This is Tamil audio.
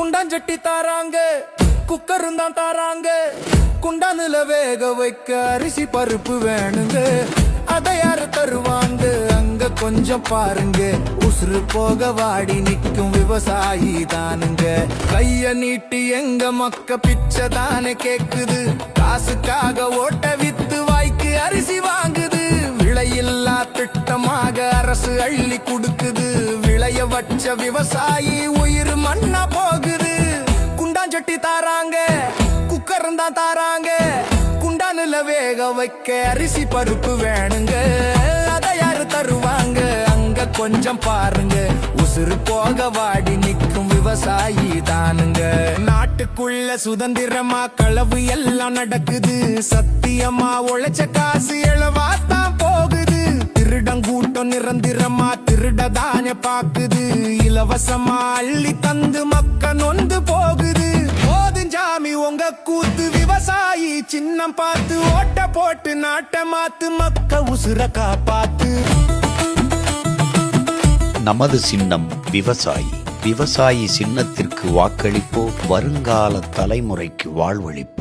குண்டாஞ்சட்டி தாராங்க, குக்கரும் தான் தாராங்க. குண்டானுல வேக வைக்க அரிசி பருப்பு வேணுங்க. அதை யாரு தருவாங்க அங்க கொஞ்சம் பாருங்க. உசுறு போக வாடி நிற்கும் விவசாயி தானுங்க. கைய நீட்டி எங்க மக்க பிச்சை தானே கேக்குது. காசுக்காக ஓட்ட வித்து வாய்க்கு அரிசி வாங்குது. விலையில்லா திட்டமாக அரசு அள்ளி கொடுக்குது. விளைய வச்ச விவசாயி உயிர் மண்ணா போகுது. குண்டாஞ்சட்டி தாராங்க, குக்கரும் தான் தாராங்க. குண்டானுல வேக வைக்க அரிசி பருப்பு வேணுங்க. அதை யாரு தருவாங்க அங்க கொஞ்சம் பாருங்க. உசுறு போக வாடி நிற்கும் விவசாயி தானுங்க. நாட்டுக்குள்ள சுதந்திரமா களவு எல்லாம் நடக்குது. சத்தியமா உழைச்ச காசு எழவாத்தான் போகுது. திருடங்கூட்டம் நிரந்தரமா திருடதானே பாக்குது. இலவசமா அள்ளி தந்து மக்க நொந்து போகுது. போதுஞ்சாமி உங்க கூத்து. விவசாயி சின்னம் பார்த்து ஓட்ட போட்டு நாட்டை மாத்து. மக்க உசுர காப்பாத்து. நமது சின்னம் விவசாயி. விவசாயி சின்னத்திற்கு வாக்களிப்போம். வருங்கால தலைமுறைக்கு வாழ்வளிப்போம்.